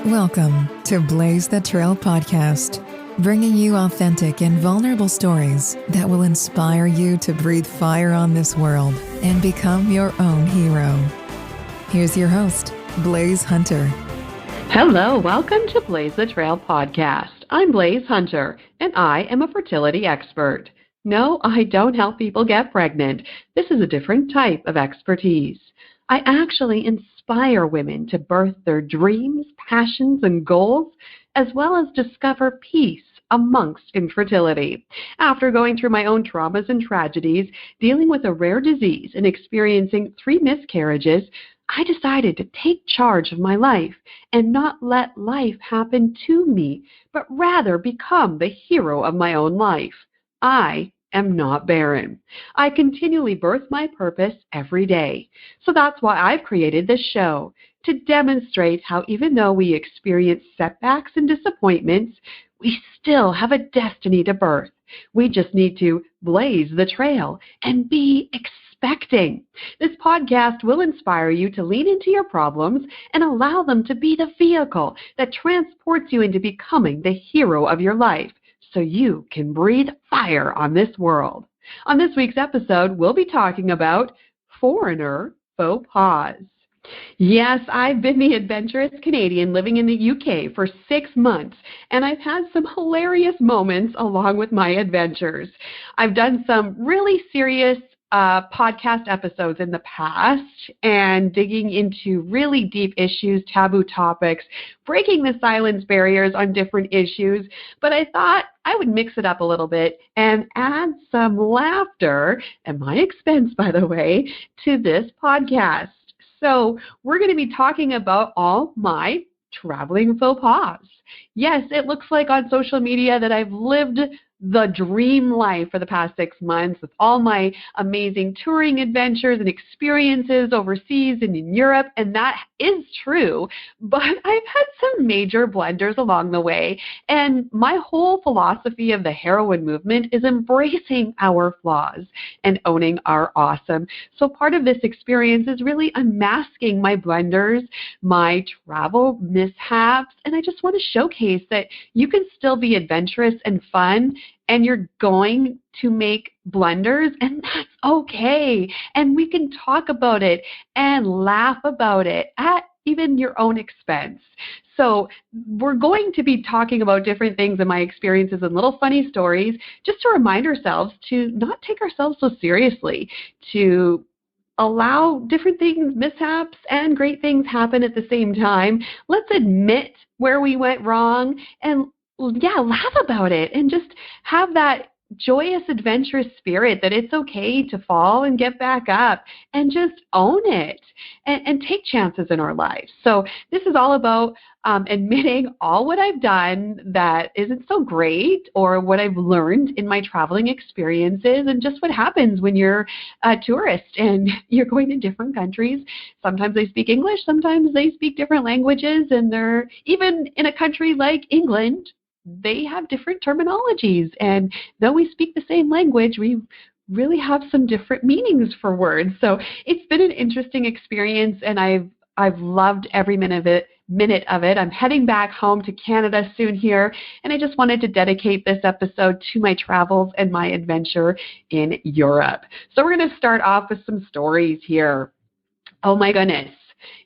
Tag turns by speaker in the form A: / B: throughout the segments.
A: Welcome to Blaze the Trail podcast, bringing you authentic and vulnerable stories that will inspire you to breathe fire on this world and become your own hero. Here's your host, Blaise Hunter.
B: Hello, welcome to Blaze the Trail podcast. I'm Blaise Hunter, and I am a fertility expert. No, I don't help people get pregnant. This is a different type of expertise. I actually inspire women to birth their dreams, passions, and goals, as well as discover peace amongst infertility. After going through my own traumas and tragedies, dealing with a rare disease and experiencing 3 miscarriages, I decided to take charge of my life and not let life happen to me, but rather become the hero of my own life. I am not barren. I continually birth my purpose every day. So that's why I've created this show, to demonstrate how even though we experience setbacks and disappointments, we still have a destiny to birth. We just need to blaze the trail and be expecting. This podcast will inspire you to lean into your problems and allow them to be the vehicle that transports you into becoming the hero of your life, so you can breathe fire on this world. On this week's episode, we'll be talking about foreigner faux pas. Yes, I've been the adventurous Canadian living in the UK for 6 months, and I've had some hilarious moments along with my adventures. I've done some really serious podcast episodes in the past and digging into really deep issues, taboo topics, breaking the silence barriers on different issues. But I thought I would mix it up a little bit and add some laughter, at my expense, by the way, to this podcast. So we're going to be talking about all my traveling faux pas. Yes, it looks like on social media that I've lived the dream life for the past 6 months with all my amazing touring adventures and experiences overseas and in Europe, and that is true, but I've had some major blunders along the way, and my whole philosophy of the heroine movement is embracing our flaws and owning our awesome. So part of this experience is really unmasking my blunders, my travel mishaps, and I just want to showcase that you can still be adventurous and fun, and you're going to make blunders, and that's okay. And we can talk about it and laugh about it at even your own expense. So we're going to be talking about different things in my experiences and little funny stories, just to remind ourselves to not take ourselves so seriously, to allow different things, mishaps, and great things happen at the same time. Let's admit where we went wrong and laugh about it and just have that joyous, adventurous spirit that it's okay to fall and get back up and just own it and take chances in our lives. So this is all about admitting all what I've done that isn't so great, or what I've learned in my traveling experiences, and just what happens when you're a tourist and you're going to different countries. Sometimes they speak English, sometimes they speak different languages, and they're even in a country like England, they have different terminologies, and though we speak the same language, we really have some different meanings for words. So it's been an interesting experience, and I've loved every minute of it. I'm heading back home to Canada soon here, and I just wanted to dedicate this episode to my travels and my adventure in Europe. So we're going to start off with some stories here. Oh my goodness.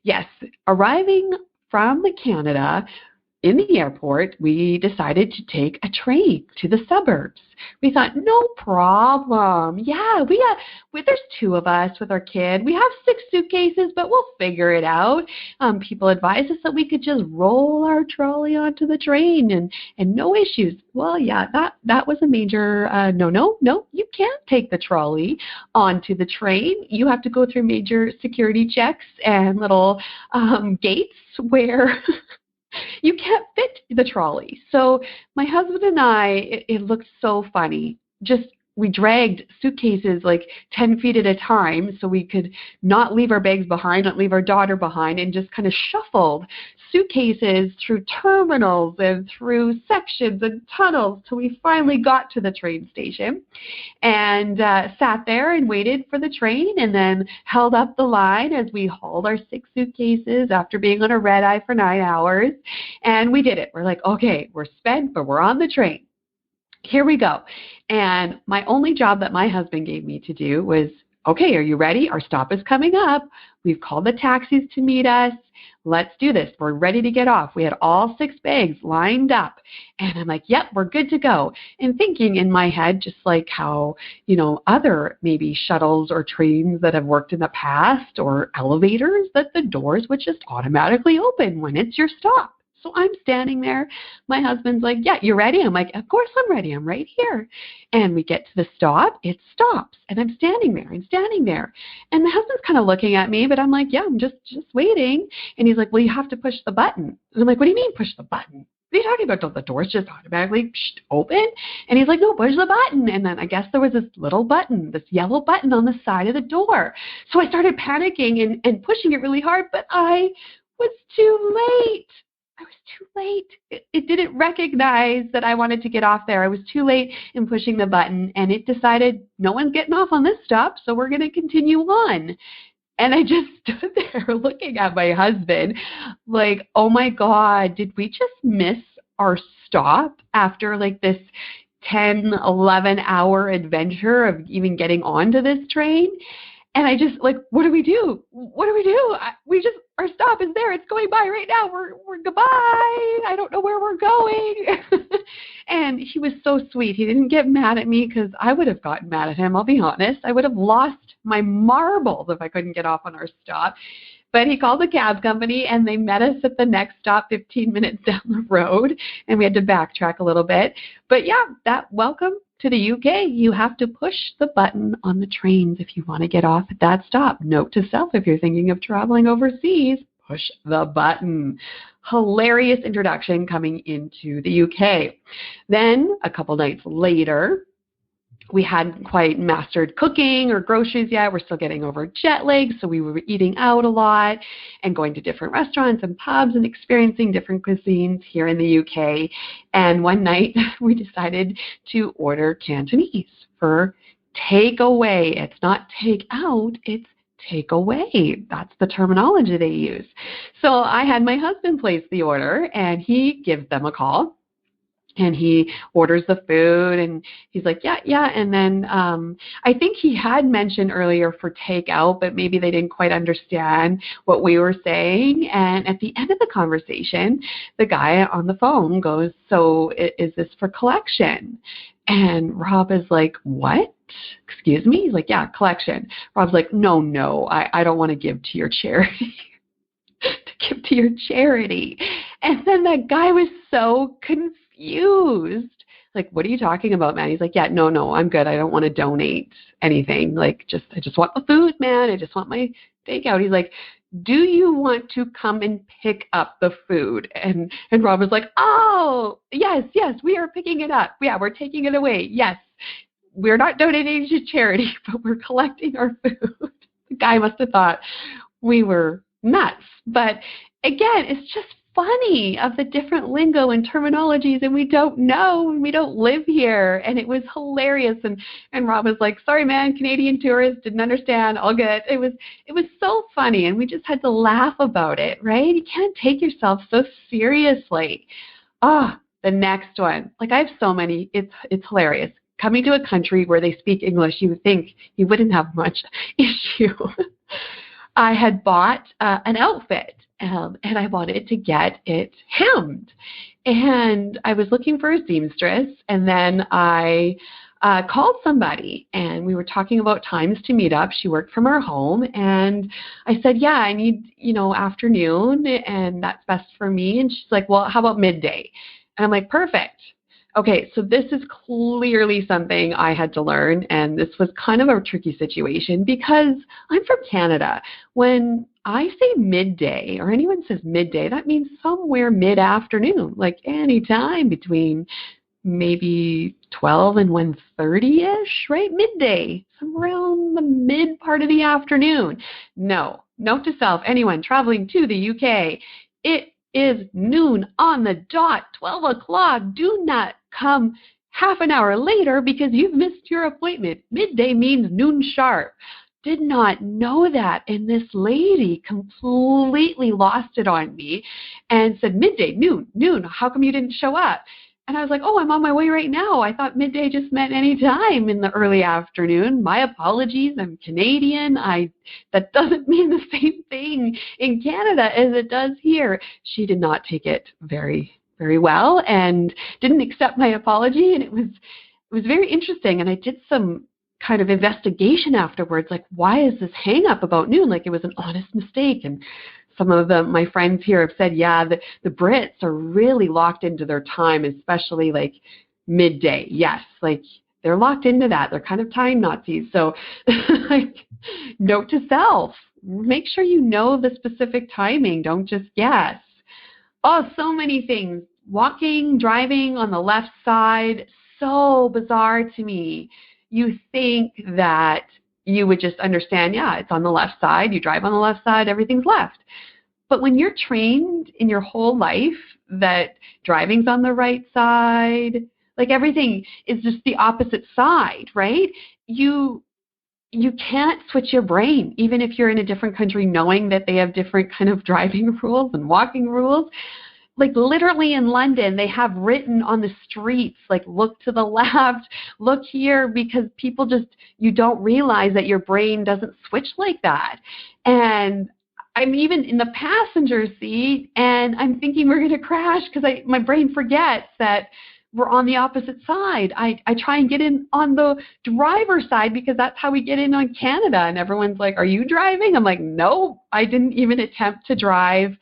B: Yes, arriving from Canada, in the airport, we decided to take a train to the suburbs. We thought, no problem. Yeah, there's 2 of us with our kid. We have 6 suitcases, but we'll figure it out. People advised us that we could just roll our trolley onto the train and no issues. Well, yeah, that was a major no, you can't take the trolley onto the train. You have to go through major security checks and little gates where you can't fit the trolley. So my husband and I, it looked so funny, just we dragged suitcases like 10 feet at a time so we could not leave our bags behind, not leave our daughter behind, and just kind of shuffled suitcases through terminals and through sections and tunnels till we finally got to the train station and sat there and waited for the train and then held up the line as we hauled our 6 suitcases after being on a red eye for 9 hours. And we did it. We're like, okay, we're spent, but we're on the train. Here we go. And my only job that my husband gave me to do was, okay, are you ready? Our stop is coming up. We've called the taxis to meet us. Let's do this. We're ready to get off. We had all 6 bags lined up. And I'm like, yep, we're good to go. And thinking in my head, just like how, other maybe shuttles or trains that have worked in the past or elevators, that the doors would just automatically open when it's your stop. So I'm standing there. My husband's like, yeah, you ready? I'm like, of course I'm ready. I'm right here. And we get to the stop. It stops. And I'm standing there. And my husband's kind of looking at me, but I'm like, yeah, I'm just waiting. And he's like, well, you have to push the button. And I'm like, what do you mean push the button? What are you talking about? Don't the doors just automatically open? And he's like, no, push the button. And then I guess there was this little button, this yellow button on the side of the door. So I started panicking and pushing it really hard, but I was too late. It didn't recognize that I wanted to get off there. I was too late in pushing the button, and it decided no one's getting off on this stop, so we're going to continue on. And I just stood there looking at my husband like, oh my God, did we just miss our stop after like this 10, 11-hour adventure of even getting onto this train? And I just like, what do we do? Our stop is there. It's going by right now. We're goodbye. I don't know where we're going. And he was so sweet. He didn't get mad at me because I would have gotten mad at him. I'll be honest. I would have lost my marbles if I couldn't get off on our stop. But he called the cab company and they met us at the next stop 15 minutes down the road. And we had to backtrack a little bit. But yeah, welcome to the UK. You have to push the button on the trains if you want to get off at that stop. Note to self, if you're thinking of traveling overseas, push the button. Hilarious introduction coming into the UK. Then a couple nights later, we hadn't quite mastered cooking or groceries yet. We're still getting over jet lag, so we were eating out a lot and going to different restaurants and pubs and experiencing different cuisines here in the UK. And one night we decided to order Cantonese for takeaway. It's not take out, it's take away. That's the terminology they use. So I had my husband place the order, and he gives them a call. And he orders the food, and he's like, yeah. And then I think he had mentioned earlier for takeout, but maybe they didn't quite understand what we were saying. And at the end of the conversation, the guy on the phone goes, so is this for collection? And Rob is like, what? Excuse me? He's like, yeah, collection. Rob's like, no, I don't want to give to your charity. And then that guy was so confused. Like, what are you talking about, man? He's like, yeah, no, I'm good. I don't want to donate anything. Like, I just want the food, man. I just want my takeout. He's like, do you want to come and pick up the food? And Rob was like, oh, yes, we are picking it up. Yeah, we're taking it away. Yes, we're not donating to charity, but we're collecting our food. The guy must have thought we were nuts. But again, it's just funny of the different lingo and terminologies, and we don't know, and we don't live here. And it was hilarious. And Rob was like, sorry, man, Canadian tourist, didn't understand, all good. It was so funny, and we just had to laugh about it, right? You can't take yourself so seriously. The next one. Like, I have so many. It's hilarious. Coming to a country where they speak English, you would think you wouldn't have much issue. I had bought an outfit, and I wanted to get it hemmed. And I was looking for a seamstress, and then I called somebody, and we were talking about times to meet up. She worked from her home, and I said, yeah, I need, afternoon, and that's best for me. And she's like, well, how about midday? And I'm like, perfect. Okay, so this is clearly something I had to learn, and this was kind of a tricky situation because I'm from Canada. When I say midday, or anyone says midday, that means somewhere mid-afternoon, like any time between maybe 12 and 1:30-ish, right? Midday, somewhere around the mid part of the afternoon. No, note to self, anyone traveling to the UK, it is noon on the dot, 12 o'clock. Do not come half an hour later because you've missed your appointment. Midday means noon sharp. Did not know that. And this lady completely lost it on me and said, midday, noon, how come you didn't show up? And I was like, oh, I'm on my way right now. I thought midday just meant any time in the early afternoon. My apologies. I'm Canadian. That doesn't mean the same thing in Canada as it does here. She did not take it very, very well and didn't accept my apology. And it was very interesting. And I did some kind of investigation afterwards, like, why is this hang up about noon? Like, it was an honest mistake. And some of my friends here have said, yeah, the Brits are really locked into their time, especially like midday. Yes, like they're locked into that. They're kind of time Nazis. So like, note to self, make sure you know the specific timing. Don't just guess. Oh, so many things. Walking, driving on the left side, so bizarre to me. You think that you would just understand, yeah, it's on the left side, you drive on the left side, everything's left. But when you're trained in your whole life that driving's on the right side, like everything is just the opposite side, right? You can't switch your brain, even if you're in a different country, knowing that they have different kind of driving rules and walking rules. Like literally in London, they have written on the streets, like, look to the left, look here, because people just, you don't realize that your brain doesn't switch like that. And I'm even in the passenger seat and I'm thinking we're going to crash because my brain forgets that we're on the opposite side. I try and get in on the driver's side because that's how we get in on Canada. And everyone's like, are you driving? I'm like, no, I didn't even attempt to drive.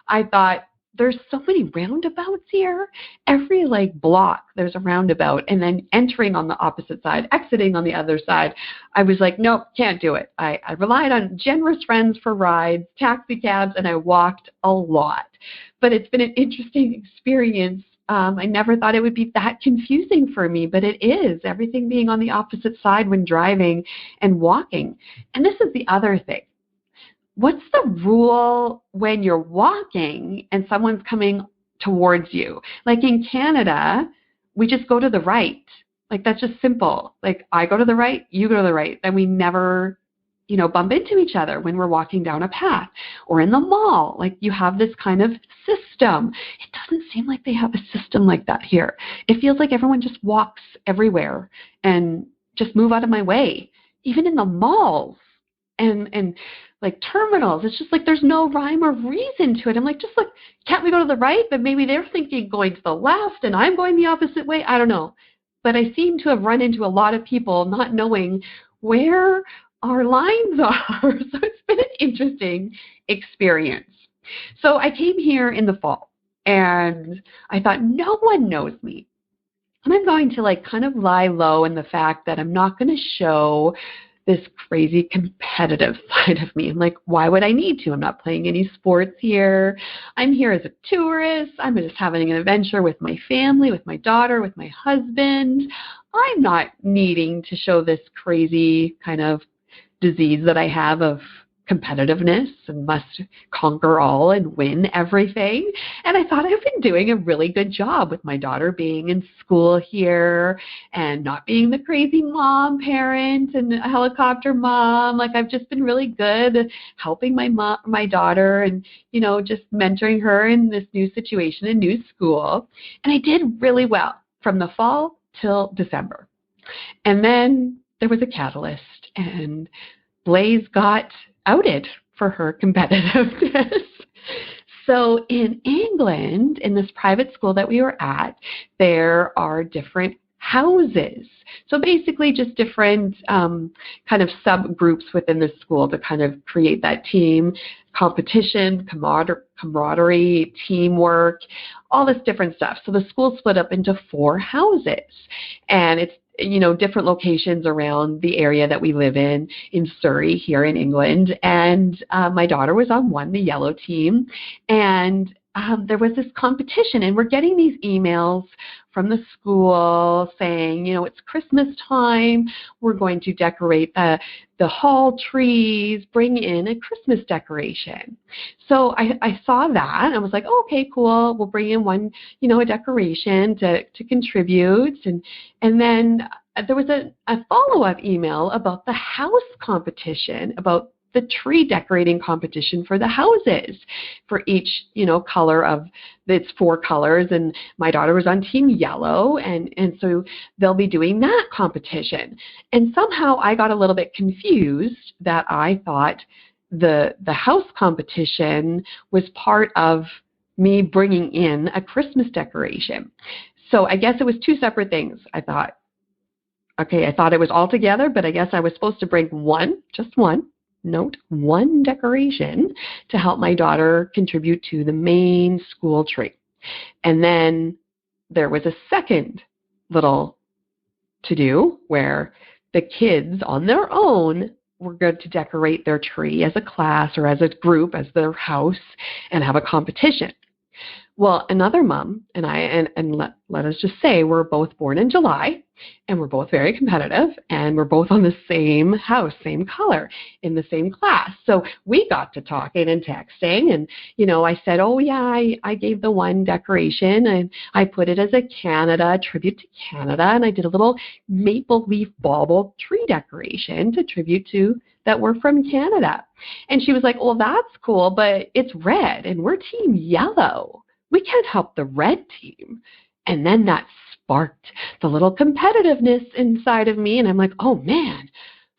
B: I thought, there's so many roundabouts here. Every like block, there's a roundabout, and then entering on the opposite side, exiting on the other side. I was like, nope, can't do it. I relied on generous friends for rides, taxi cabs, and I walked a lot. But it's been an interesting experience. I never thought it would be that confusing for me, but it is. Everything being on the opposite side when driving and walking. And this is the other thing. What's the rule when you're walking and someone's coming towards you? Like in Canada, we just go to the right. Like that's just simple. Like I go to the right, you go to the right. And we never, bump into each other when we're walking down a path or in the mall. Like you have this kind of system. It doesn't seem like they have a system like that here. It feels like everyone just walks everywhere and just move out of my way. Even in the malls and like terminals, it's just like there's no rhyme or reason to it. I'm like, just like, can't we go to the right? But maybe they're thinking going to the left and I'm going the opposite way. I don't know. But I seem to have run into a lot of people not knowing where our lines are. So it's been an interesting experience. So I came here in the fall and I thought, no one knows me. And I'm going to like kind of lie low in the fact that I'm not going to show this crazy competitive side of me. I'm like, why would I need to? I'm not playing any sports here. I'm here as a tourist. I'm just having an adventure with my family, with my daughter, with my husband. I'm not needing to show this crazy kind of disease that I have of competitiveness and must conquer all and win everything. And I thought I've been doing a really good job with my daughter being in school here and not being the crazy mom parent and a helicopter mom. Like I've just been really good helping my daughter and, just mentoring her in this new situation in new school. And I did really well from the fall till December. And then there was a catalyst and Blaise got outed for her competitiveness. So in England, in this private school that we were at, there are different houses. So basically just different kind of subgroups within the school to kind of create that team, competition, camaraderie, teamwork, all this different stuff. So the school split up into 4 houses, and it's different locations around the area that we live in Surrey here in England. And my daughter was on one, the yellow team. And there was this competition, and we're getting these emails from the school saying, it's Christmas time. We're going to decorate the hall trees, bring in a Christmas decoration. So I saw that, and I was like, oh, okay, cool. We'll bring in one, a decoration to contribute. And then there was a follow-up email about the house competition, about the tree decorating competition for the houses for each, color of its 4 colors. And my daughter was on team yellow. And so they'll be doing that competition. And somehow I got a little bit confused that I thought the house competition was part of me bringing in a Christmas decoration. So I guess it was 2 separate things. I thought it was all together, but I guess I was supposed to bring just one decoration to help my daughter contribute to the main school tree. And then there was a second little to-do where the kids on their own were going to decorate their tree as a class or as a group, as their house, and have a competition. Well, another mom and I, and let us just say we're both born in July, and we're both very competitive, and we're both on the same house, same color, in the same class. So we got to talking and texting, and, I said, oh, yeah, I gave the one decoration, and I put it as a Canada, tribute to Canada, and I did a little maple leaf bauble tree decoration to tribute to that we're from Canada. And she was like, well, that's cool, but it's red, and we're team yellow. We can't help the red team. And then that sparked the little competitiveness inside of me. And I'm like, oh, man,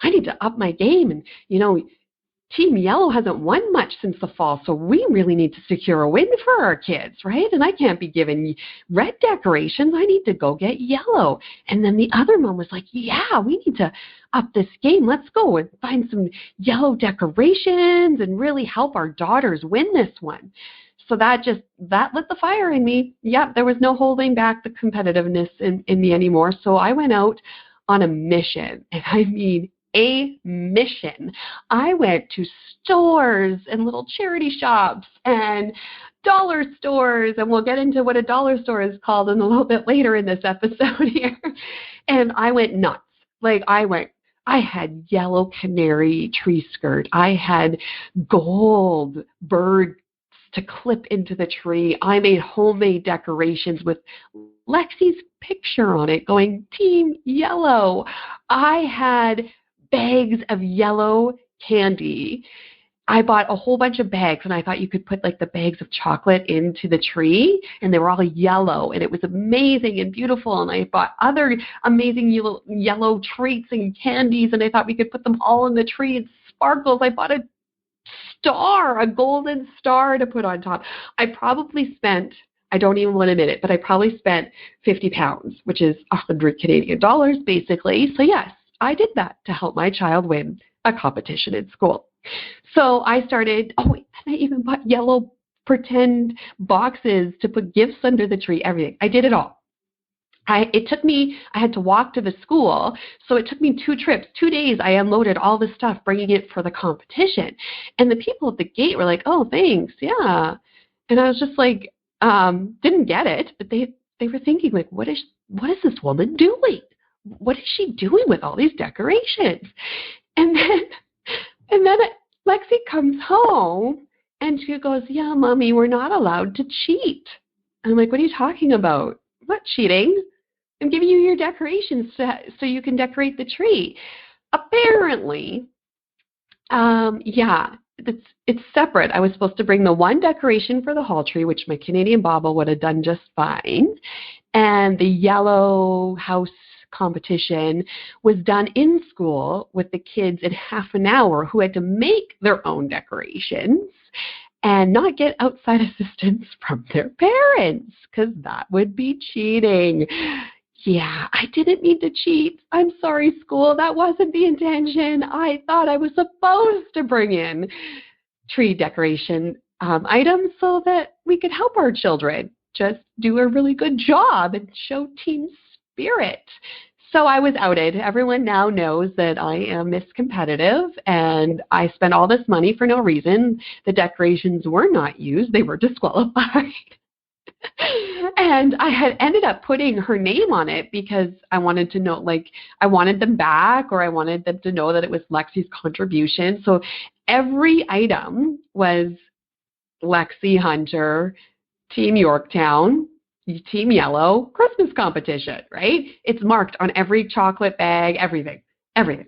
B: I need to up my game. And, Team Yellow hasn't won much since the fall, so we really need to secure a win for our kids, right? And I can't be given red decorations. I need to go get yellow. And then the other mom was like, yeah, we need to up this game. Let's go and find some yellow decorations and really help our daughters win this one. So that lit the fire in me. Yep, there was no holding back the competitiveness in me anymore. So I went out on a mission, and I mean a mission. I went to stores and little charity shops and dollar stores, and we'll get into what a dollar store is called in a little bit later in this episode here. And I went nuts. I had yellow canary tree skirt. I had gold bird to clip into the tree. I made homemade decorations with Lexi's picture on it going Team Yellow. I had bags of yellow candy. I bought a whole bunch of bags, and I thought you could put like the bags of chocolate into the tree, and they were all yellow, and it was amazing and beautiful. And I bought other amazing yellow treats and candies, and I thought we could put them all in the tree and sparkles. I bought a golden star to put on top. I probably spent, I don't even want to admit it, but I probably spent 50 pounds, which is 100 Canadian dollars basically. So yes, I did that to help my child win a competition in school. So I started, and I even bought yellow pretend boxes to put gifts under the tree, everything. I did it all. I had to walk to the school, so it took me 2 trips, 2 days. I unloaded all this stuff, bringing it for the competition. And the people at the gate were like, oh, thanks, yeah. And I was just like, didn't get it, but they were thinking, like, what is this woman doing? What is she doing with all these decorations? And then Lexi comes home, and she goes, yeah, Mommy, we're not allowed to cheat. And I'm like, what are you talking about? I'm not cheating. I'm giving you your decorations so you can decorate the tree. Apparently, it's separate. I was supposed to bring the one decoration for the hall tree, which my Canadian bauble would have done just fine. And the yellow house competition was done in school with the kids in half an hour who had to make their own decorations and not get outside assistance from their parents, because that would be cheating. Yeah, I didn't mean to cheat. I'm sorry, school. That wasn't the intention. I thought I was supposed to bring in tree decoration items so that we could help our children just do a really good job and show team spirit. So I was outed. Everyone now knows that I am Miss Competitive, and I spent all this money for no reason. The decorations were not used. They were disqualified. And I had ended up putting her name on it because I wanted to know, like, I wanted them back, or I wanted them to know that it was Lexi's contribution. So every item was Lexi Hunter, Team Yorktown, Team Yellow, Christmas competition, right? It's marked on every chocolate bag, everything, everything.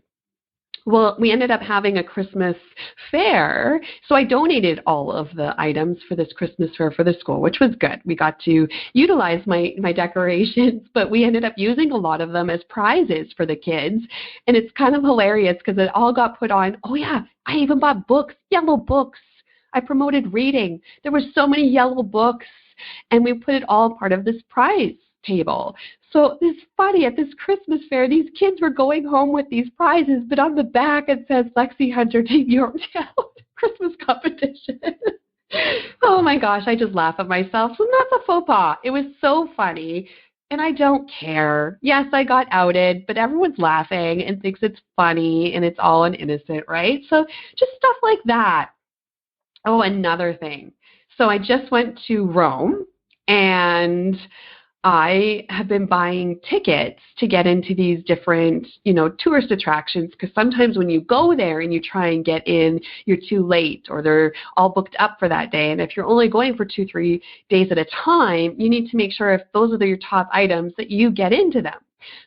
B: Well, we ended up having a Christmas fair, so I donated all of the items for this Christmas fair for the school, which was good. We got to utilize my decorations, but we ended up using a lot of them as prizes for the kids, and it's kind of hilarious because it all got put on. Oh yeah, I even bought books, yellow books. I promoted reading. There were so many yellow books, and we put it all part of this prize table. So it's funny, at this Christmas fair, these kids were going home with these prizes, but on the back it says Lexi Hunter Team Yorktown Christmas competition. Oh my gosh, I just laugh at myself. So that's a faux pas. It was so funny, and I don't care. Yes, I got outed, but everyone's laughing and thinks it's funny, and it's all an innocent, right? So just stuff like that. Oh, another thing. So I just went to Rome, and I have been buying tickets to get into these different, tourist attractions, because sometimes when you go there and you try and get in, you're too late, or they're all booked up for that day. And if you're only going for 2-3 days at a time, you need to make sure if those are your top items that you get into them.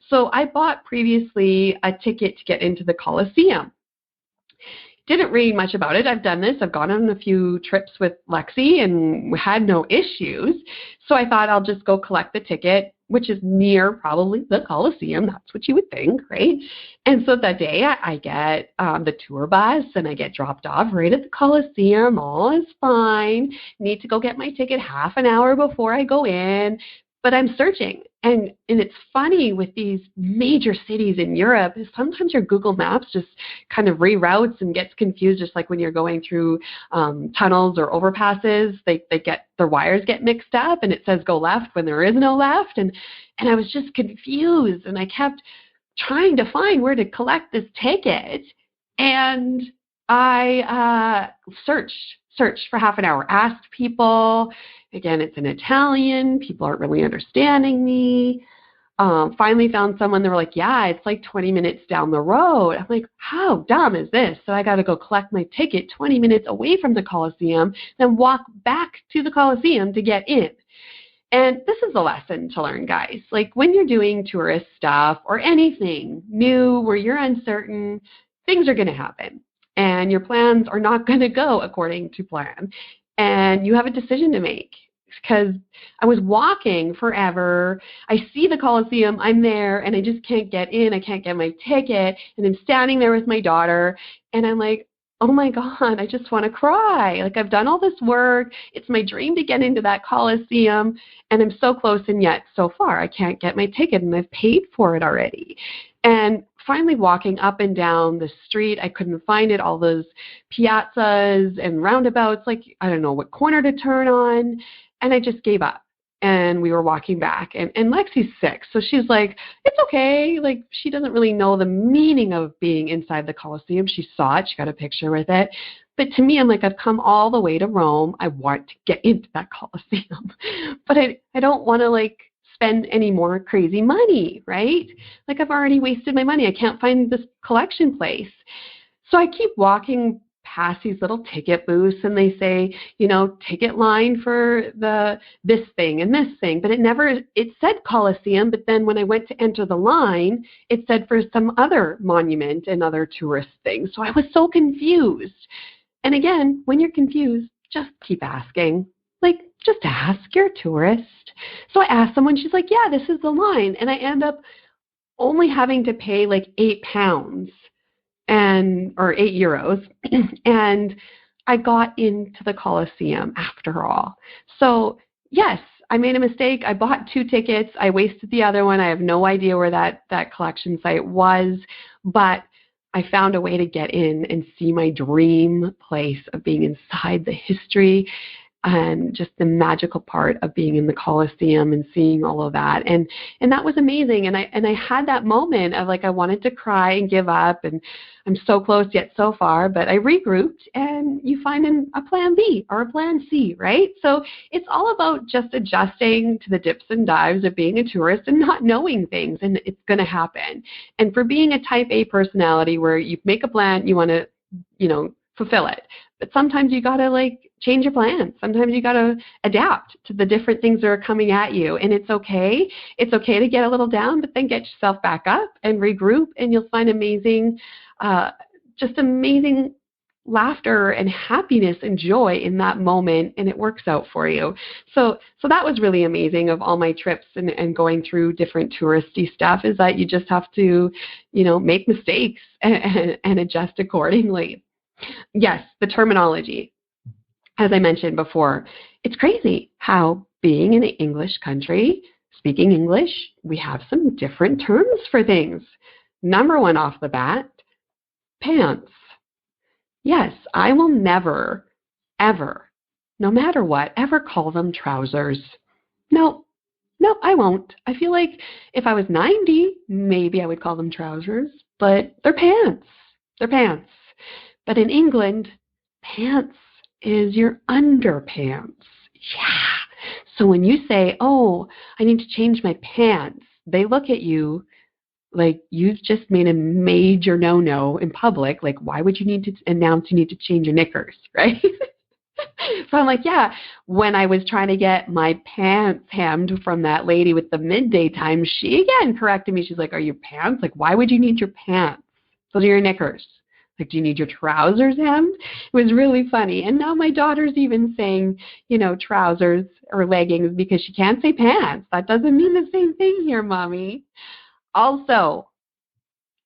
B: So I bought previously a ticket to get into the Colosseum. Didn't read much about it. I've done this. I've gone on a few trips with Lexi and had no issues. So I thought I'll just go collect the ticket, which is near probably the Coliseum. That's what you would think, right? And so that day I get the tour bus, and I get dropped off right at the Coliseum. All is fine. Need to go get my ticket half an hour before I go in. But I'm searching, and it's funny with these major cities in Europe, is sometimes your Google Maps just kind of reroutes and gets confused, just like when you're going through tunnels or overpasses. Their wires get mixed up, and it says go left when there is no left, and I was just confused, and I kept trying to find where to collect this ticket, and I searched for half an hour, asked people. Again, it's in Italian. People aren't really understanding me. Finally found someone. They were like, yeah, it's like 20 minutes down the road. I'm like, how dumb is this? So I got to go collect my ticket 20 minutes away from the Coliseum, then walk back to the Coliseum to get in. And this is a lesson to learn, guys. Like when you're doing tourist stuff or anything new where you're uncertain, things are going to happen. And your plans are not going to go according to plan. And you have a decision to make, because I was walking forever. I see the Coliseum. I'm there, and I just can't get in. I can't get my ticket. And I'm standing there with my daughter, and I'm like, oh, my God, I just want to cry. Like, I've done all this work. It's my dream to get into that Coliseum, and I'm so close, and yet so far I can't get my ticket, and I've paid for it already. And finally walking up and down the street, I couldn't find it, all those piazzas and roundabouts, like I don't know what corner to turn on, and I just gave up. And we were walking back, and Lexi's 6, so she's like, it's okay. Like, she doesn't really know the meaning of being inside the Coliseum. She saw it. She got a picture with it. But to me, I'm like, I've come all the way to Rome. I want to get into that Coliseum. But I don't want to, like, spend any more crazy money, right? Like, I've already wasted my money. I can't find this collection place. So I keep walking past these little ticket booths, and they say, ticket line for this thing and this thing. But it said Coliseum, but then when I went to enter the line, it said for some other monument and other tourist things. So I was so confused. And again, when you're confused, just keep asking. Like, just ask, you're a tourist. So I asked someone, she's like, yeah, this is the line. And I end up only having to pay like £8 or €8. And I got into the Coliseum after all. So yes, I made a mistake. I bought 2 tickets. I wasted the other one. I have no idea where that collection site was, but I found a way to get in and see my dream place of being inside the history. and just the magical part of being in the Coliseum and seeing all of that. And that was amazing. And I had that moment of like, I wanted to cry and give up, and I'm so close yet so far, but I regrouped, and you find a plan B or a plan C, right? So it's all about just adjusting to the dips and dives of being a tourist and not knowing things, and it's going to happen. And for being a type A personality where you make a plan, you want to, fulfill it. But sometimes you got to like change your plans. Sometimes you got to adapt to the different things that are coming at you. And it's okay. It's okay to get a little down, but then get yourself back up and regroup, and you'll find amazing laughter and happiness and joy in that moment, and it works out for you. So that was really amazing of all my trips and going through different touristy stuff, is that you just have to, make mistakes and adjust accordingly. Yes, the terminology. As I mentioned before, it's crazy how being in an English country, speaking English, we have some different terms for things. Number one off the bat, pants. Yes, I will never, ever, no matter what, ever call them trousers. No, I won't. I feel like if I was 90, maybe I would call them trousers, but they're pants. They're pants. But in England, pants is your underpants. Yeah. So when you say, oh, I need to change my pants, they look at you like you've just made a major no-no in public. Like, why would you need to announce you need to change your knickers, right? So I'm like, yeah, when I was trying to get my pants hemmed from that lady with the midday time, she again corrected me. She's like, are your pants? Like, why would you need your pants? Those are your knickers. Like, do you need your trousers hemmed? It was really funny. And now my daughter's even saying, trousers or leggings because she can't say pants. That doesn't mean the same thing here, Mommy. Also,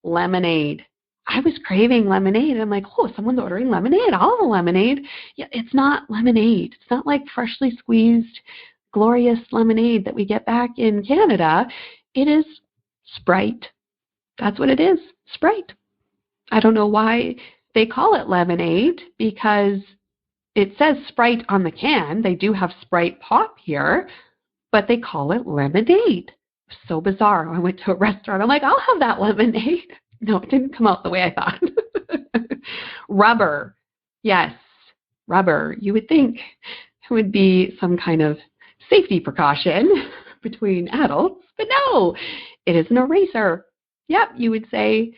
B: lemonade. I was craving lemonade. And I'm like, oh, someone's ordering lemonade. I'll have a lemonade. Yeah, it's not lemonade. It's not like freshly squeezed, glorious lemonade that we get back in Canada. It is Sprite. That's what it is, Sprite. I don't know why they call it lemonade, because it says Sprite on the can. They do have Sprite Pop here, but they call it lemonade. So bizarre. I went to a restaurant. I'm like, I'll have that lemonade. No, it didn't come out the way I thought. Rubber. Yes, rubber. You would think it would be some kind of safety precaution between adults, but no, it is an eraser. Yep, you would say,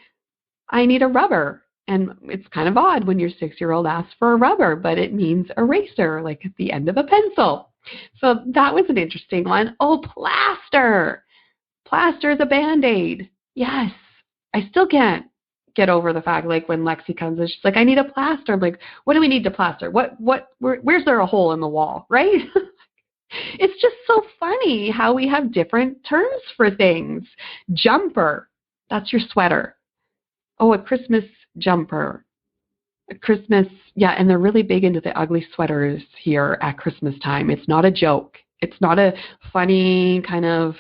B: I need a rubber. And it's kind of odd when your 6-year-old asks for a rubber, but it means eraser, like at the end of a pencil. So that was an interesting one. Oh, plaster. Plaster is a Band-Aid. Yes. I still can't get over the fact, like, when Lexi comes and she's like, I need a plaster. I'm like, what do we need to plaster? Where's there a hole in the wall, right? It's just so funny how we have different terms for things. Jumper. That's your sweater. Oh, a Christmas jumper. A Christmas, yeah, and they're really big into the ugly sweaters here at Christmas time. It's not a joke. It's not a funny kind of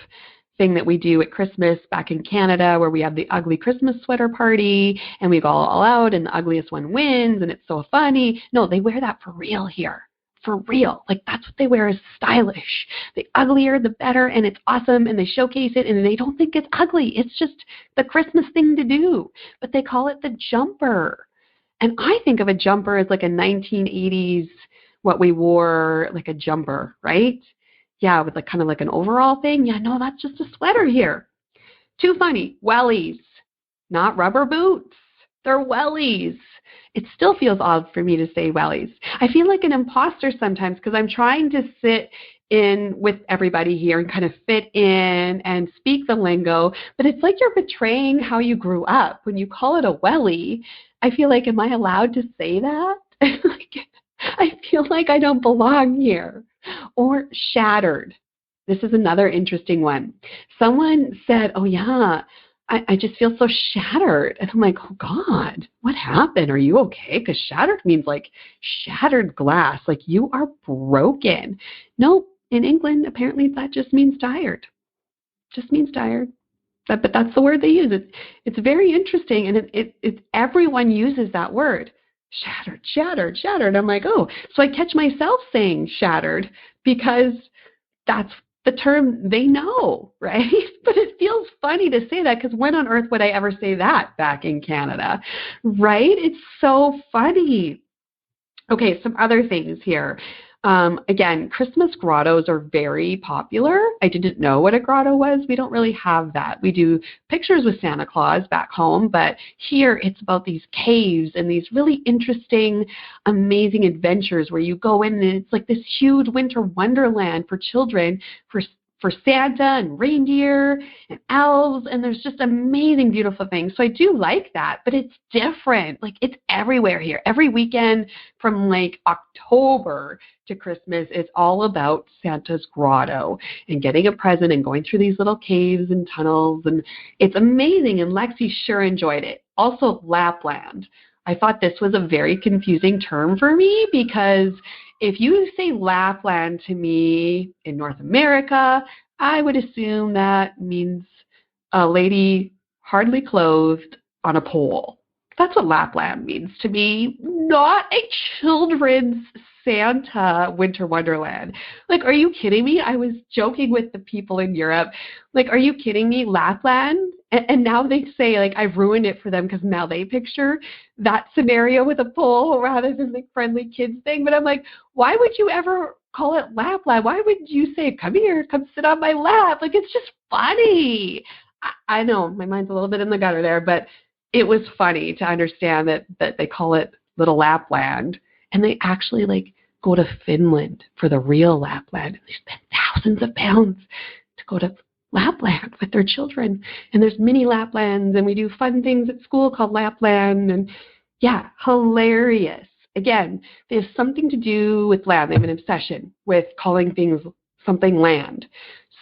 B: thing that we do at Christmas back in Canada where we have the ugly Christmas sweater party and we go all out and the ugliest one wins and it's so funny. No, they wear that for real here. For real. Like, that's what they wear, is stylish. The uglier, the better, and it's awesome, and they showcase it, and they don't think it's ugly. It's just the Christmas thing to do. But they call it the jumper. And I think of a jumper as like a 1980s, what we wore, like a jumper, right? Yeah, with like kind of like an overall thing. Yeah, no, that's just a sweater here. Too funny. Wellies. Not rubber boots. They're wellies. It still feels odd for me to say wellies. I feel like an imposter sometimes because I'm trying to sit in with everybody here and kind of fit in and speak the lingo, but it's like you're betraying how you grew up. When you call it a wellie, I feel like, am I allowed to say that? I feel like I don't belong here. Or shattered. This is another interesting one. Someone said, oh yeah, I just feel so shattered. And I'm like, oh God, what happened? Are you okay? Because shattered means like shattered glass, like you are broken. Nope. In England, apparently that just means tired. Just means tired. But that's the word they use. It's very interesting, and it everyone uses that word. shattered, shattered, shattered. I'm like, oh, so I catch myself saying shattered because that's the term they know, right? But it feels funny to say that because when on earth would I ever say that back in Canada, right? It's so funny. Okay, some other things here. Again, Christmas grottos are very popular. I didn't know what a grotto was. We don't really have that. We do pictures with Santa Claus back home, but here it's about these caves and these really interesting, amazing adventures where you go in and it's like this huge winter wonderland for children, for Santa and reindeer and elves, and there's just amazing, beautiful things. So I do like that, but it's different. Like it's everywhere here. Every weekend from like October to Christmas is all about Santa's grotto and getting a present and going through these little caves and tunnels, and it's amazing, and Lexi sure enjoyed it. Also, Lapland. I thought this was a very confusing term for me because if you say Lapland to me in North America, I would assume that means a lady hardly clothed on a pole. That's what Lapland means to me, not a children's Santa winter wonderland. Like, are you kidding me? I was joking with the people in Europe. Like, are you kidding me? Lapland? And now they say, like, I've ruined it for them because now they picture that scenario with a pole rather than the friendly kids thing. But I'm like, why would you ever call it Lapland? Why would you say, come here, come sit on my lap? Like, it's just funny. I know my mind's a little bit in the gutter there, but it was funny to understand that they call it Little Lapland, and they actually like go to Finland for the real Lapland. They spend thousands of pounds to go to Lapland with their children, and there's mini Laplands, and we do fun things at school called Lapland, and yeah, hilarious. Again, they have something to do with land. They have an obsession with calling things something land.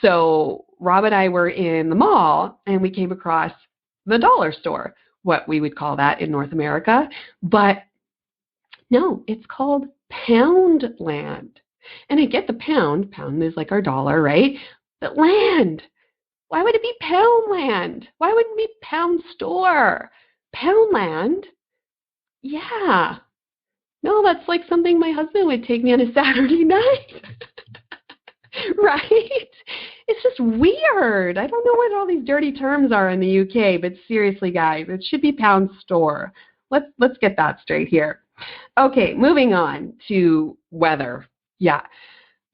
B: So Rob and I were in the mall, and we came across the dollar store, what we would call that in North America, but no, it's called Pound Land. And I get the pound is like our dollar, right? But land. Why would it be Pound Land? Why wouldn't it be Pound Store? Pound Land? Yeah. No, that's like something my husband would take me on a Saturday night. Right? It's just weird. I don't know what all these dirty terms are in the UK, but seriously, guys, it should be Pound Store. Let's get that straight here. Okay, moving on to weather. Yeah.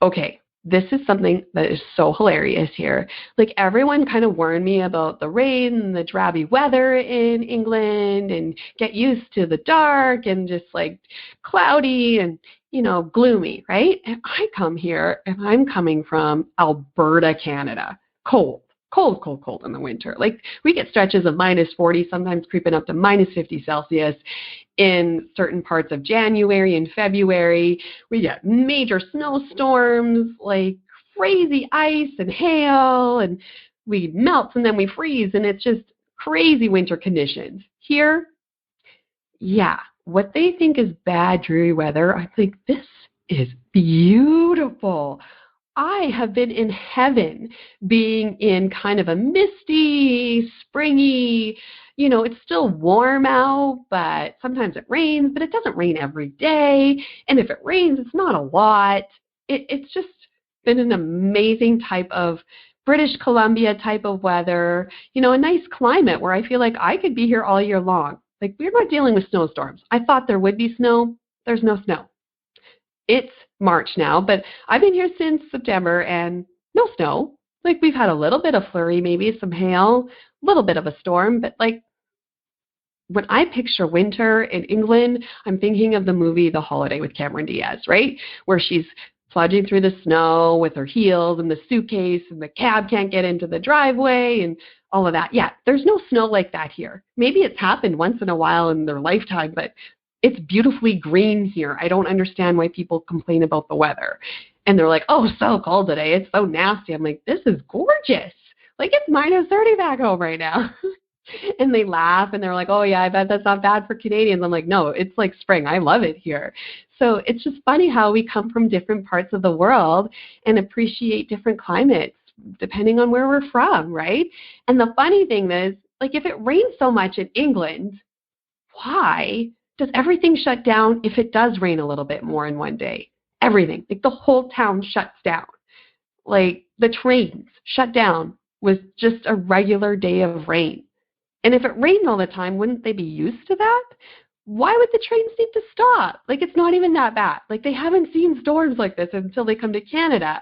B: Okay, this is something that is so hilarious here. Like everyone kind of warned me about the rain and the drabby weather in England and get used to the dark and just like cloudy and, you know, gloomy, right? And I come here and I'm coming from Alberta, Canada. Cold in the winter. Like we get stretches of minus 40, sometimes creeping up to minus 50 Celsius in certain parts of January and February. We get major snowstorms, like crazy ice and hail, and we melt and then we freeze, and it's just crazy winter conditions. Here, yeah, what they think is bad, dreary weather, I think this is beautiful. I have been in heaven being in kind of a misty, springy, you know, it's still warm out, but sometimes it rains, but it doesn't rain every day. And if it rains, it's not a lot. It's just been an amazing type of British Columbia type of weather, you know, a nice climate where I feel like I could be here all year long. Like we're not dealing with snowstorms. I thought there would be snow. There's no snow. It's March now, but I've been here since September and no snow. Like we've had a little bit of flurry, maybe some hail, a little bit of a storm, but like when I picture winter in England, I'm thinking of the movie The Holiday with Cameron Diaz, right? Where she's plunging through the snow with her heels and the suitcase and the cab can't get into the driveway and all of that. Yeah, there's no snow like that here. Maybe it's happened once in a while in their lifetime, but it's beautifully green here. I don't understand why people complain about the weather. And they're like, oh, so cold today. It's so nasty. I'm like, this is gorgeous. Like it's minus 30 back home right now. And they laugh and they're like, oh yeah, I bet that's not bad for Canadians. I'm like, no, it's like spring. I love it here. So it's just funny how we come from different parts of the world and appreciate different climates depending on where we're from, right? And the funny thing is, like if it rains so much in England, why does everything shut down if it does rain a little bit more in one day? Everything. Like the whole town shuts down. Like the trains shut down with just a regular day of rain. And if it rained all the time, wouldn't they be used to that? Why would the trains need to stop? Like it's not even that bad. Like they haven't seen storms like this until they come to Canada.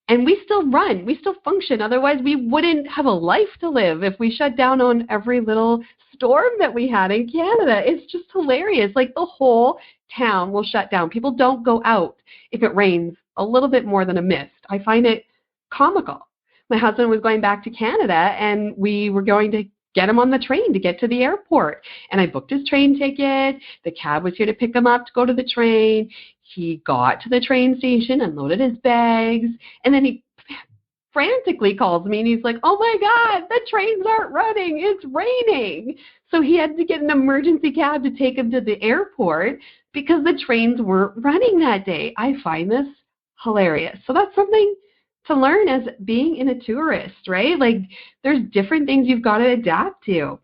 B: And we still run, we still function. Otherwise, we wouldn't have a life to live if we shut down on every little storm that we had in Canada. It's just hilarious. Like the whole town will shut down. People don't go out if it rains a little bit more than a mist. I find it comical. My husband was going back to Canada, and we were going to get him on the train to get to the airport. And I booked his train ticket. The cab was here to pick him up to go to the train. He got to the train station, unloaded his bags, and then he frantically calls me and he's like, oh my God, the trains aren't running. It's raining. So he had to get an emergency cab to take him to the airport because the trains weren't running that day. I find this hilarious. So that's something to learn as being in a tourist, right? Like there's different things you've got to adapt to.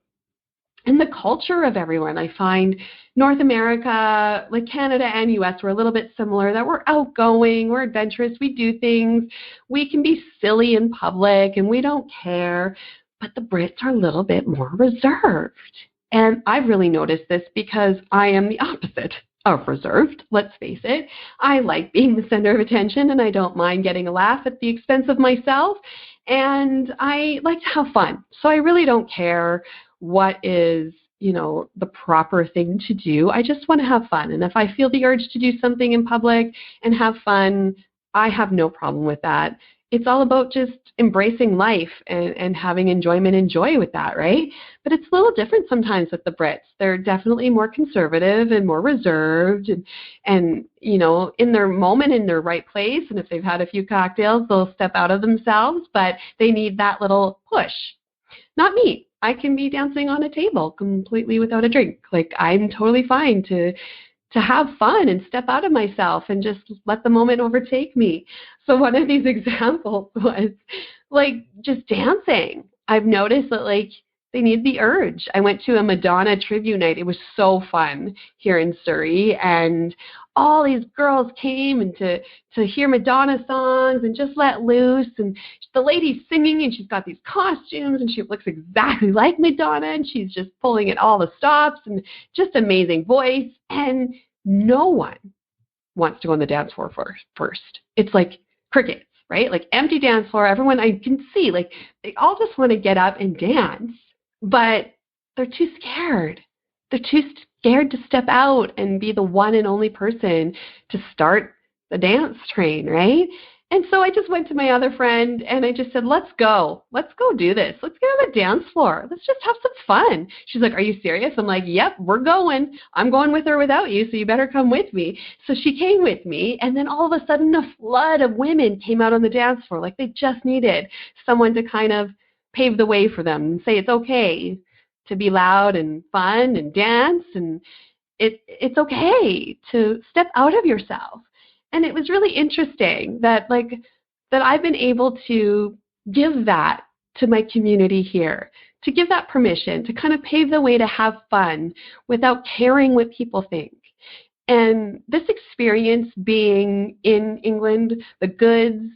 B: And the culture of everyone, I find North America, like Canada and US, we're a little bit similar, that we're outgoing, we're adventurous, we do things, we can be silly in public and we don't care. But the Brits are a little bit more reserved. And I've really noticed this because I am the opposite of reserved, let's face it. I like being the center of attention and I don't mind getting a laugh at the expense of myself. And I like to have fun. So I really don't care what is, the proper thing to do. I just want to have fun. And if I feel the urge to do something in public and have fun, I have no problem with that. It's all about just embracing life and having enjoyment and joy with that, right? But it's a little different sometimes with the Brits. They're definitely more conservative and more reserved and in their moment, in their right place. And if they've had a few cocktails, they'll step out of themselves, but they need that little push. Not me. I can be dancing on a table completely without a drink. Like I'm totally fine to have fun and step out of myself and just let the moment overtake me. So one of these examples was like just dancing. I've noticed that like they need the urge. I went to a Madonna tribute night. It was so fun here in Surrey, and all these girls came and to hear Madonna songs and just let loose. And the lady's singing and she's got these costumes and she looks exactly like Madonna and she's just pulling at all the stops and just amazing voice. And no one wants to go on the dance floor first. It's like crickets, right? Like empty dance floor. Everyone I can see, like they all just want to get up and dance, but they're too scared. They're too scared to step out and be the one and only person to start the dance train, right? And so I just went to my other friend and I just said, let's go do this. Let's get on the dance floor. Let's just have some fun. She's like, are you serious? I'm like, yep, we're going. I'm going with or without you, so you better come with me. So she came with me, and then all of a sudden a flood of women came out on the dance floor. Like they just needed someone to kind of pave the way for them and say it's okay to be loud and fun and dance, and it's okay to step out of yourself. And it was really interesting that I've been able to give that to my community here, to give that permission, to kind of pave the way to have fun without caring what people think. And this experience being in England, the good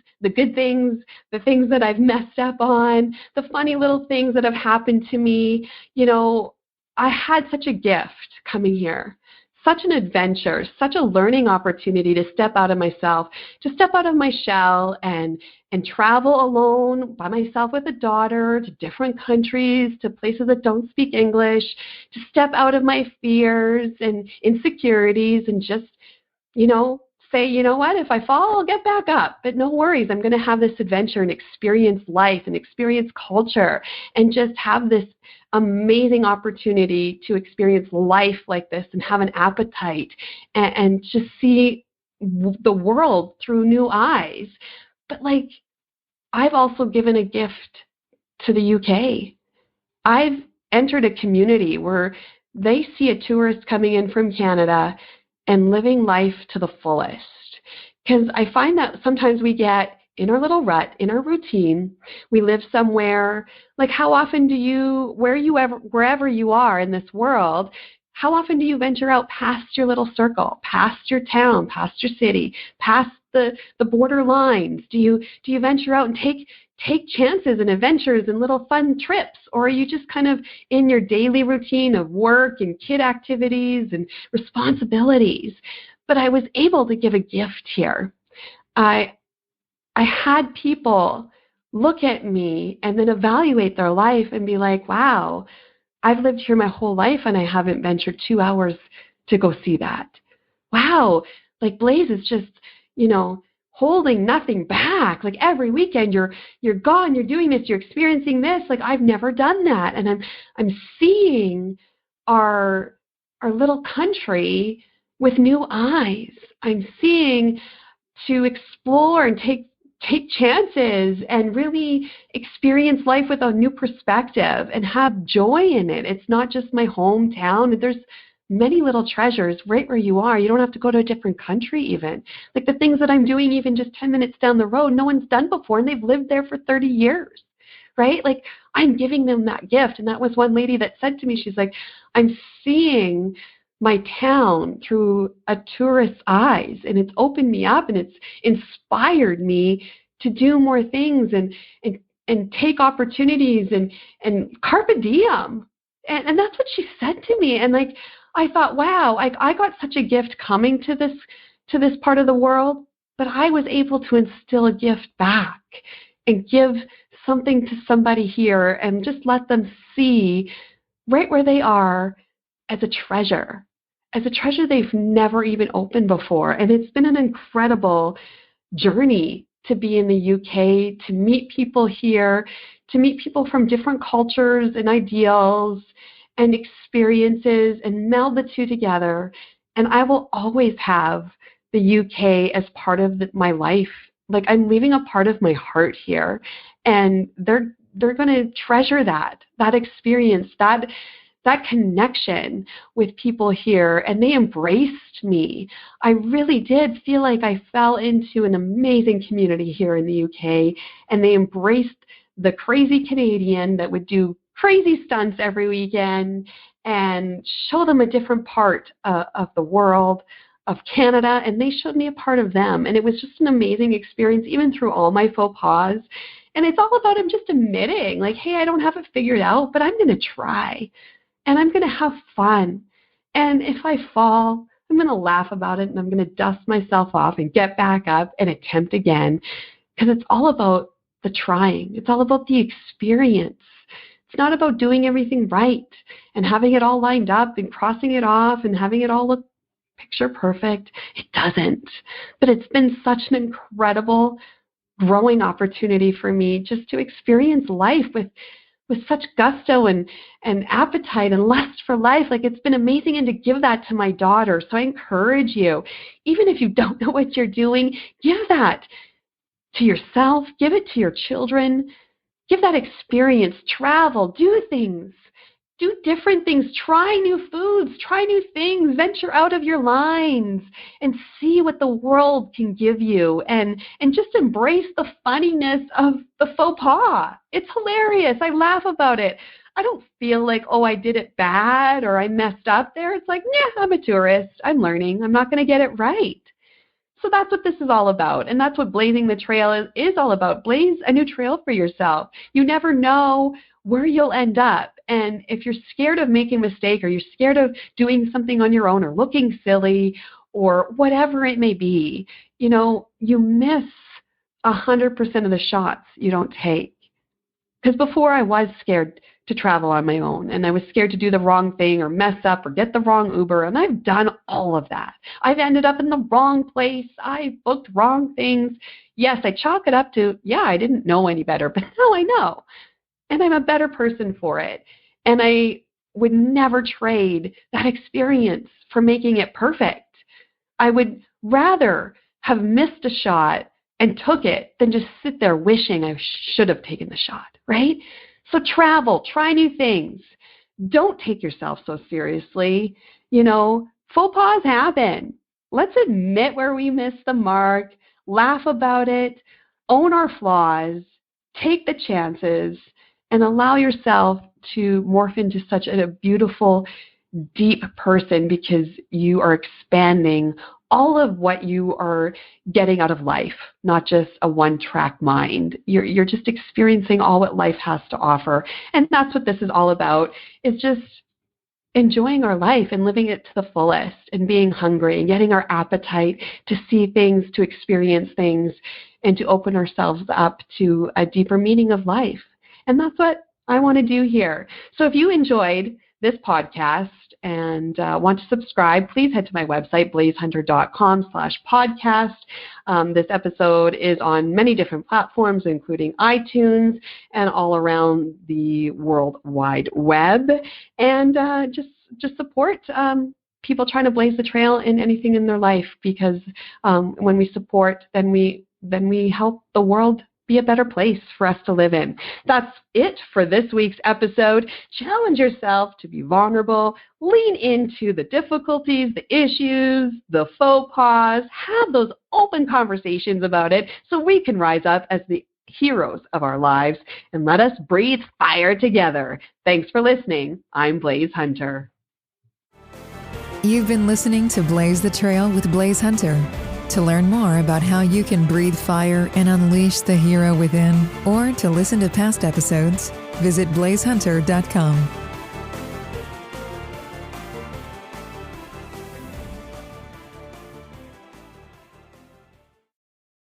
B: things, the things that I've messed up on, the funny little things that have happened to me, I had such a gift coming here. Such an adventure, such a learning opportunity to step out of myself, to step out of my shell and travel alone by myself with a daughter to different countries, to places that don't speak English, to step out of my fears and insecurities and just, say, you know what, if I fall, I'll get back up. But no worries, I'm going to have this adventure and experience life and experience culture and just have this amazing opportunity to experience life like this and have an appetite and just see the world through new eyes. But I've also given a gift to the UK. I've entered a community where they see a tourist coming in from Canada and living life to the fullest. Because I find that sometimes we get in our little rut, in our routine, we live somewhere, how often do you, wherever you are in this world, how often do you venture out past your little circle, past your town, past your city, past the border lines? Do you venture out and take chances and adventures and little fun trips? Or are you just kind of in your daily routine of work and kid activities and responsibilities? But I was able to give a gift here. I had people look at me and then evaluate their life and be like, wow, I've lived here my whole life and I haven't ventured 2 hours to go see that. Wow, like Blaise is just, holding nothing back. Like every weekend you're gone, you're doing this, you're experiencing this. Like I've never done that. And I'm seeing our little country with new eyes. I'm seeing to explore and take chances and really experience life with a new perspective and have joy in it. It's not just my hometown. There's many little treasures right where you are. You don't have to go to a different country even. Like the things that I'm doing even just 10 minutes down the road, no one's done before, and they've lived there for 30 years, right? Like I'm giving them that gift. And that was one lady that said to me, she's like, I'm seeing my town through a tourist's eyes, and it's opened me up and it's inspired me to do more things and take opportunities and carpe diem. And that's what she said to me. And like I thought, wow, I got such a gift coming to this part of the world, but I was able to instill a gift back and give something to somebody here and just let them see right where they are as a treasure they've never even opened before. And it's been an incredible journey to be in the UK, to meet people here, to meet people from different cultures and ideals and experiences and meld the two together. And I will always have the UK as part of my life. Like I'm leaving a part of my heart here, and they're going to treasure that experience, that connection with people here, and they embraced me. I really did feel like I fell into an amazing community here in the UK, and they embraced the crazy Canadian that would do crazy stunts every weekend and show them a different part of the world, of Canada, and they showed me a part of them. And it was just an amazing experience, even through all my faux pas. And it's all about, I'm just admitting, like, hey, I don't have it figured out, but I'm going to try. And I'm going to have fun. And if I fall, I'm going to laugh about it, and I'm going to dust myself off and get back up and attempt again, because it's all about the trying. It's all about the experience. It's not about doing everything right and having it all lined up and crossing it off and having it all look picture perfect. It doesn't. But it's been such an incredible growing opportunity for me just to experience life with such gusto and appetite and lust for life. Like it's been amazing, and to give that to my daughter. So I encourage you, even if you don't know what you're doing, give that to yourself, give it to your children, give that experience, travel, do things, do different things, try new foods, try new things, venture out of your lines and see what the world can give you, and just embrace the funniness of the faux pas. It's hilarious. I laugh about it. I don't feel like, oh, I did it bad or I messed up there. It's like, yeah, I'm a tourist. I'm learning. I'm not going to get it right. So that's what this is all about. And that's what blazing the trail is all about. Blaze a new trail for yourself. You never know where you'll end up. And if you're scared of making a mistake, or you're scared of doing something on your own or looking silly or whatever it may be, you miss 100% of the shots you don't take. Because before I was scared to travel on my own, and I was scared to do the wrong thing or mess up or get the wrong Uber, and I've done all of that. I've ended up in the wrong place. I booked wrong things. Yes, I chalk it up to, I didn't know any better, but now I know. And I'm a better person for it. And I would never trade that experience for making it perfect. I would rather have missed a shot and took it than just sit there wishing I should have taken the shot, right? So travel, try new things. Don't take yourself so seriously. Faux pas happen. Let's admit where we missed the mark, laugh about it, own our flaws, take the chances, and allow yourself to morph into such a beautiful, deep person because you are expanding all of what you are getting out of life, not just a one-track mind. You're just experiencing all what life has to offer. And that's what this is all about, is just enjoying our life and living it to the fullest and being hungry and getting our appetite to see things, to experience things, and to open ourselves up to a deeper meaning of life. And that's what I want to do here. So if you enjoyed this podcast and want to subscribe, please head to my website, blaisehunter.com/podcast. This episode is on many different platforms, including iTunes and all around the World Wide Web. And just support people trying to blaze the trail in anything in their life, because when we support, then we help the world be a better place for us to live in. That's it for this week's episode. Challenge yourself to be vulnerable. Lean into the difficulties, the issues, the faux pas. Have those open conversations about it so we can rise up as the heroes of our lives, and let us breathe fire together. Thanks for listening. I'm Blaise Hunter.
A: You've been listening to Blaze the Trail with Blaise Hunter. To learn more about how you can breathe fire and unleash the hero within, or to listen to past episodes, visit blaisehunter.com.